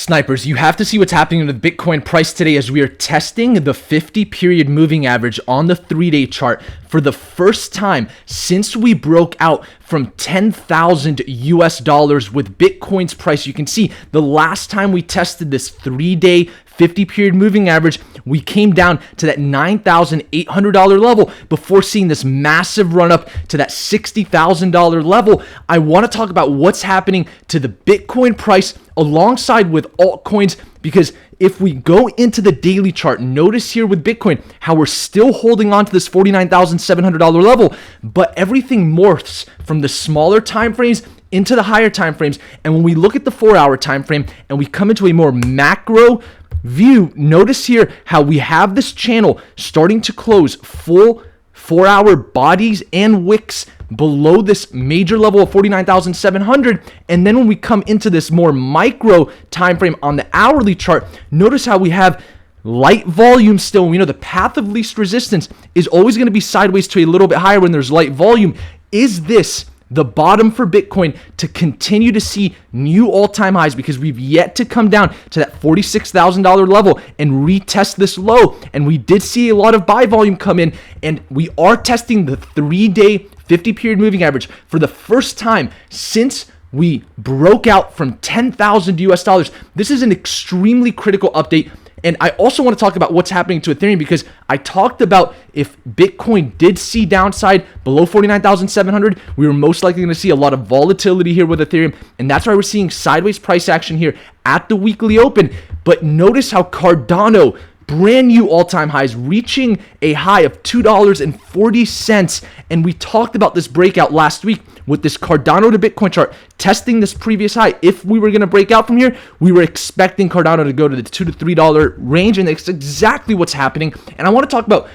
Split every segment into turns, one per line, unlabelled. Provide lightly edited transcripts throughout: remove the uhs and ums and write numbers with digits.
Snipers, you have to see what's happening with the Bitcoin price today as we are testing the 50-period moving average on the 3-day chart for the first time since we broke out from 10,000 US dollars with Bitcoin's price. You can see the last time we tested this 3-day 50-period moving average, we came down to that $9,800 level before seeing this massive run up to that $60,000 level. I want to talk about what's happening to the Bitcoin price alongside with altcoins, because if we go into the daily chart, notice here with Bitcoin how we're still holding on to this $49,700 level, but everything morphs from the smaller time frames into the higher time frames. And when we look at the 4-hour time frame and we come into a more macro view, notice here how we have this channel starting to close full 4-hour bodies and wicks below this major level of 49,700. And then when we come into this more micro time frame on the hourly chart, notice how we have light volume still. We know the path of least resistance is always going to be sideways to a little bit higher when there's light volume. Is this the bottom for Bitcoin to continue to see new all-time highs, because we've yet to come down to that $46,000 level and retest this low? And we did see a lot of buy volume come in, and we are testing the 3-day 50-period moving average for the first time since we broke out from 10,000 US dollars. This is an extremely critical update. And I also want to talk about what's happening to Ethereum, because I talked about if Bitcoin did see downside below 49,700, we were most likely going to see a lot of volatility here with Ethereum. And that's why we're seeing sideways price action here at the weekly open. But notice how Cardano, brand new all-time highs, reaching a high of $2.40. And we talked about this breakout last week with this Cardano to Bitcoin chart testing this previous high. If we were going to break out from here, we were expecting Cardano to go to the $2 to $3 range, and that's exactly what's happening. And I want to talk about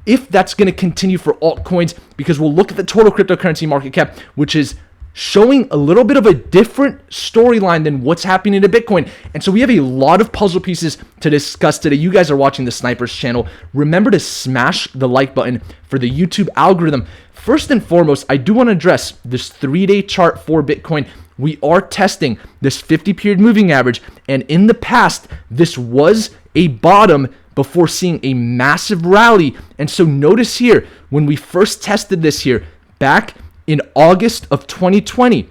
if that's going to continue for altcoins, because we'll look at the total cryptocurrency market cap, which is showing a little bit of a different storyline than what's happening to Bitcoin. And so we have a lot of puzzle pieces to discuss today. You guys are watching the Snipers channel. Remember to smash the like button for the YouTube algorithm. First and foremost, I do want to address this 3-day chart for Bitcoin. We are testing this 50-period moving average, and in the past, this was a bottom before seeing a massive rally. And so notice here, when we first tested this here back in August of 2020,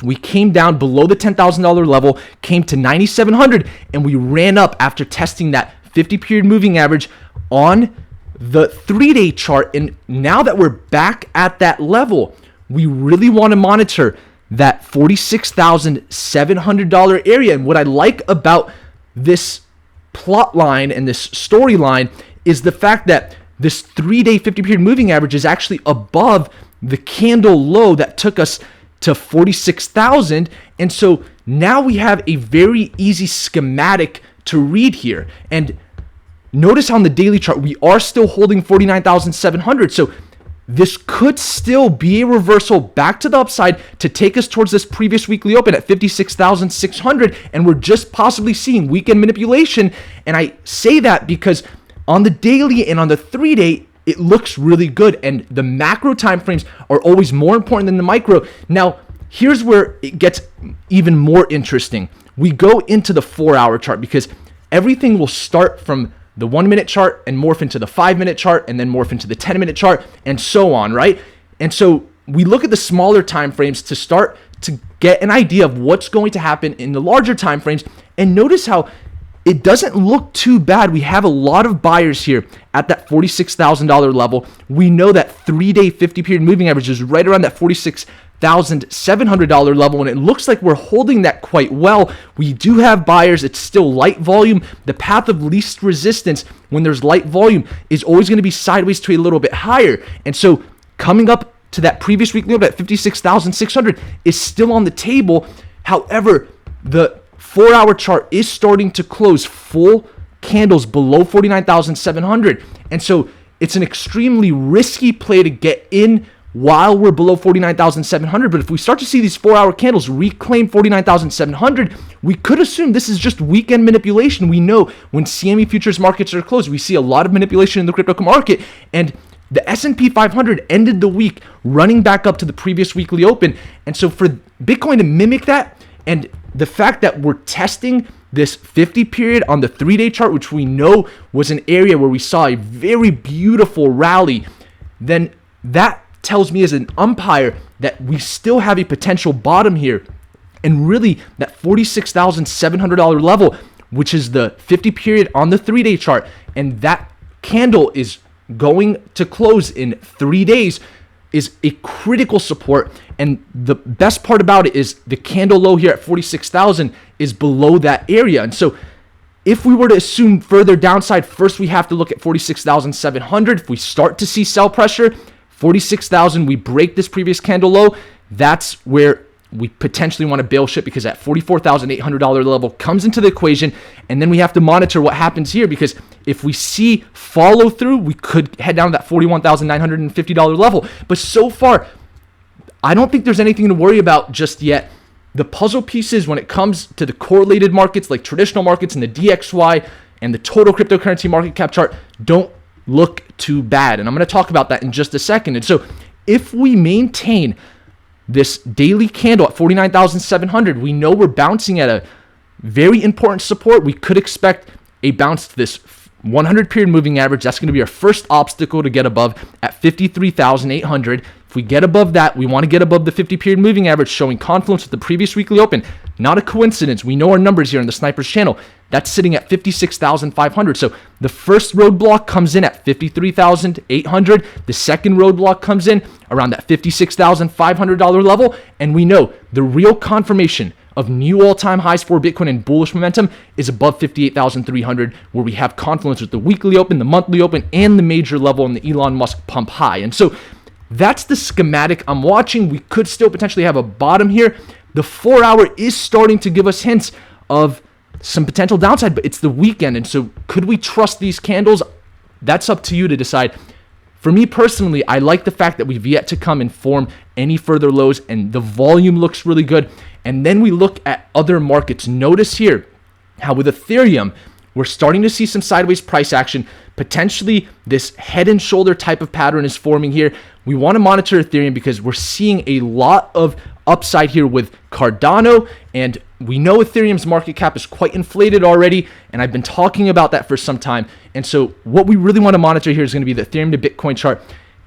we came down below the $10,000 level, came to 9,700, and we ran up after testing that 50-period moving average on the 3-day chart. And now that we're back at that level, we really want to monitor that $46,700 area. And what I like about this plot line and this storyline is the fact that this 3-day 50-period moving average is actually above the candle low that took us to 46,000. And so now we have a very easy schematic to read here. And notice on the daily chart, we are still holding 49,700. So this could still be a reversal back to the upside to take us towards this previous weekly open at 56,600. And we're just possibly seeing weekend manipulation. And I say that because on the daily and on the 3-day, it looks really good. And the macro timeframes are always more important than the micro. Now, here's where it gets even more interesting. We go into the 4-hour chart, because everything will start from the 1-minute chart and morph into the 5-minute chart and then morph into the 10-minute chart and so on, right? And so we look at the smaller time frames to start to get an idea of what's going to happen in the larger time frames. And notice how it doesn't look too bad. We have a lot of buyers here at that $46,000 level. We know that 3-day 50-period moving average is right around that $46,700 level, and it looks like we're holding that quite well. We do have buyers. It's still light volume. The path of least resistance when there's light volume is always going to be sideways to a little bit higher. And so coming up to that previous weekly low at 56,600 is still on the table. However, the 4-hour chart is starting to close full candles below 49,700. And so it's an extremely risky play to get in while we're below 49,700. But if we start to see these 4-hour candles reclaim 49,700, we could assume this is just weekend manipulation. We know when CME futures markets are closed, we see a lot of manipulation in the crypto market. And the S&P 500 ended the week running back up to the previous weekly open. And so for Bitcoin to mimic that, and the fact that we're testing this 50 period on the 3-day chart, which we know was an area where we saw a very beautiful rally, then that tells me as an umpire that we still have a potential bottom here. And really, that $46,700 level, which is the 50 period on the 3-day chart, and that candle is going to close in 3 days, is a critical support. And the best part about it is the candle low here at 46,000 is below that area. And so if we were to assume further downside, first we have to look at 46,700. If we start to see sell pressure, 46,000, we break this previous candle low, that's where we potentially want to bail ship, because that $44,800 level comes into the equation. And then we have to monitor what happens here, because if we see follow through, we could head down to that $41,950 level. But so far, I don't think there's anything to worry about just yet. The puzzle pieces when it comes to the correlated markets like traditional markets and the DXY and the total cryptocurrency market cap chart don't look too bad. And I'm going to talk about that in just a second. And so if we maintain this daily candle at 49,700, we know we're bouncing at a very important support. We could expect a bounce to this 100 period moving average. That's going to be our first obstacle to get above at 53,800. If we get above that, we want to get above the 50 period moving average, showing confluence with the previous weekly open. Not a coincidence. We know our numbers here in the Snipers channel. That's sitting at 56,500. So the first roadblock comes in at 53,800. The second roadblock comes in around that $56,500 level. And we know the real confirmation of new all-time highs for Bitcoin and bullish momentum is above 58,300, where we have confluence with the weekly open, the monthly open, and the major level in the Elon Musk pump high. And so that's the schematic I'm watching. We could still potentially have a bottom here. The 4-hour is starting to give us hints of some potential downside, but it's the weekend. And so could we trust these candles? That's up to you to decide. For me personally, I like the fact that we've yet to come and form any further lows, and the volume looks really good. And then we look at other markets. Notice here how with Ethereum, we're starting to see some sideways price action. Potentially this head and shoulder type of pattern is forming here. We want to monitor Ethereum because we're seeing a lot of upside here with Cardano, and we know Ethereum's market cap is quite inflated already, and I've been talking about that for some time. And so what we really want to monitor here is going to be the Ethereum to Bitcoin chart.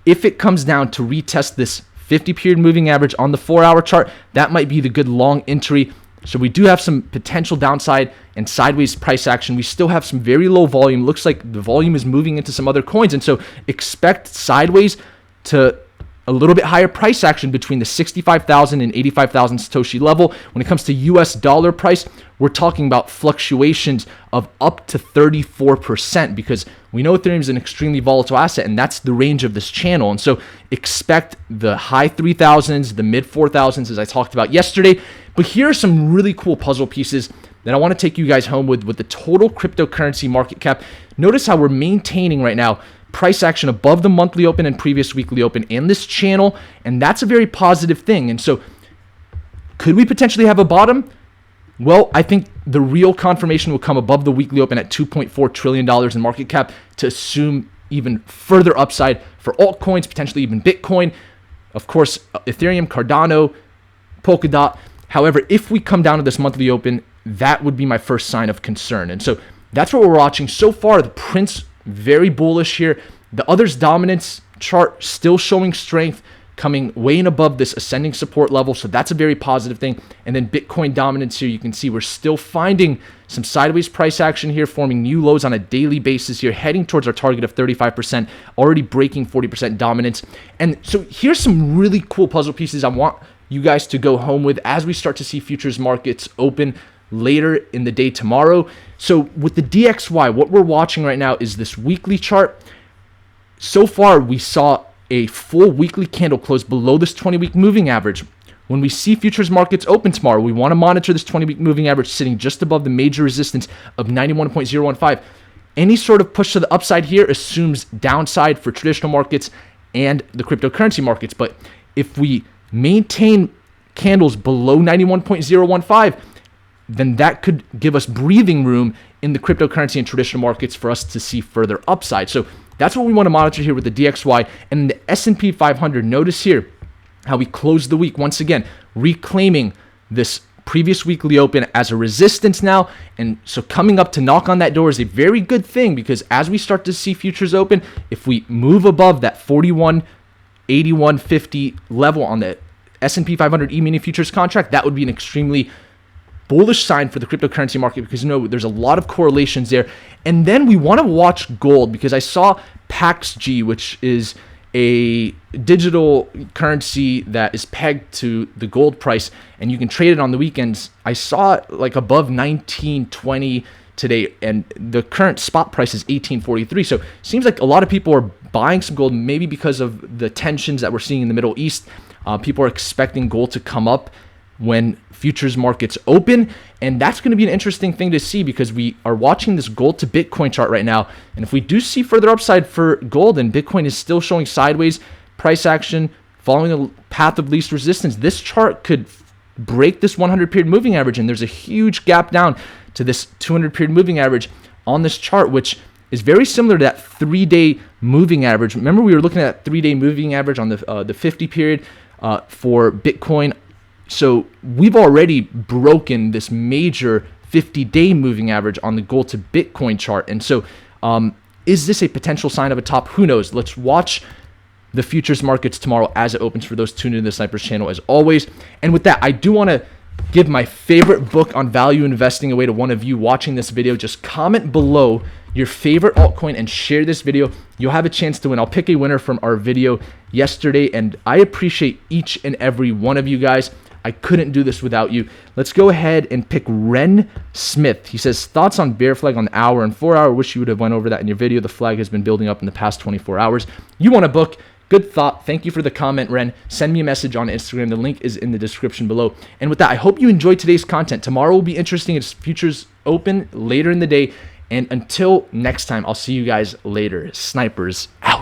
If it comes down to retest this 50 period moving average on the 4-hour chart, that might be the good long entry. So we do have some potential downside and sideways price action. We still have some very low volume. Looks like the volume is moving into some other coins. And so expect sideways to a little bit higher price action between the 65,000 and 85,000 Satoshi level. When it comes to US dollar price, we're talking about fluctuations of up to 34%, because we know Ethereum is an extremely volatile asset, and that's the range of this channel. And so expect the high 3,000s, the mid 4,000s, as I talked about yesterday. But here are some really cool puzzle pieces that I want to take you guys home with the total cryptocurrency market cap. Notice how we're maintaining right now price action above the monthly open and previous weekly open in this channel, and that's a very positive thing. And so could we potentially have a bottom? Well, I think the real confirmation will come above the weekly open at $2.4 trillion in market cap to assume even further upside for altcoins, potentially even Bitcoin, of course, Ethereum, Cardano, Polkadot. However, if we come down to this monthly open, that would be my first sign of concern. And so that's what we're watching so far. The Prince, very bullish here. The others' dominance chart still showing strength, coming way and above this ascending support level. So that's a very positive thing. And then Bitcoin dominance here, you can see we're still finding some sideways price action here, forming new lows on a daily basis here, heading towards our target of 35%, already breaking 40% dominance. And so here's some really cool puzzle pieces I want you guys to go home with as we start to see futures markets open later in the day tomorrow. So with the DXY, what we're watching right now is this weekly chart. So far, we saw a full weekly candle close below this 20-week moving average. When we see futures markets open tomorrow, we want to monitor this 20-week moving average sitting just above the major resistance of 91.015. Any sort of push to the upside here assumes downside for traditional markets and the cryptocurrency markets. But if we maintain candles below 91.015, then that could give us breathing room in the cryptocurrency and traditional markets for us to see further upside. So that's what we want to monitor here with the DXY and the S&P 500. Notice here how we closed the week once again, reclaiming this previous weekly open as a resistance now. And so coming up to knock on that door is a very good thing, because as we start to see futures open, if we move above that 41.8150 level on the S&P 500 E-mini futures contract, that would be an extremely bullish sign for the cryptocurrency market, because there's a lot of correlations there. And then we want to watch gold, because I saw PAXG, which is a digital currency that is pegged to the gold price, and you can trade it on the weekends. I saw it like above 1920 today, and the current spot price is 1843. So it seems like a lot of people are buying some gold, maybe because of the tensions that we're seeing in the Middle East. People are expecting gold to come up when futures markets open, and that's going to be an interesting thing to see, because we are watching this gold to Bitcoin chart right now. And if we do see further upside for gold and Bitcoin is still showing sideways price action following a path of least resistance, this chart could break this 100 period moving average, and there's a huge gap down to this 200 period moving average on this chart, which is very similar to that 3-day moving average. Remember, we were looking at that 3-day moving average on the 50 period for Bitcoin. So we've already broken this major 50-day moving average on the gold to Bitcoin chart. And so is this a potential sign of a top? Who knows? Let's watch the futures markets tomorrow as it opens for those tuned into the Snipers channel as always. And with that, I do want to give my favorite book on value investing away to one of you watching this video. Just comment below your favorite altcoin and share this video. You'll have a chance to win. I'll pick a winner from our video yesterday, and I appreciate each and every one of you guys. I couldn't do this without you. Let's go ahead and pick Ren Smith. He says, thoughts on bear flag on the hour and 4 hour. Wish you would have went over that in your video. The flag has been building up in the past 24 hours. You want a book? Good thought. Thank you for the comment, Ren. Send me a message on Instagram. The link is in the description below. And with that, I hope you enjoyed today's content. Tomorrow will be interesting. It's futures open later in the day. And until next time, I'll see you guys later. Snipers out.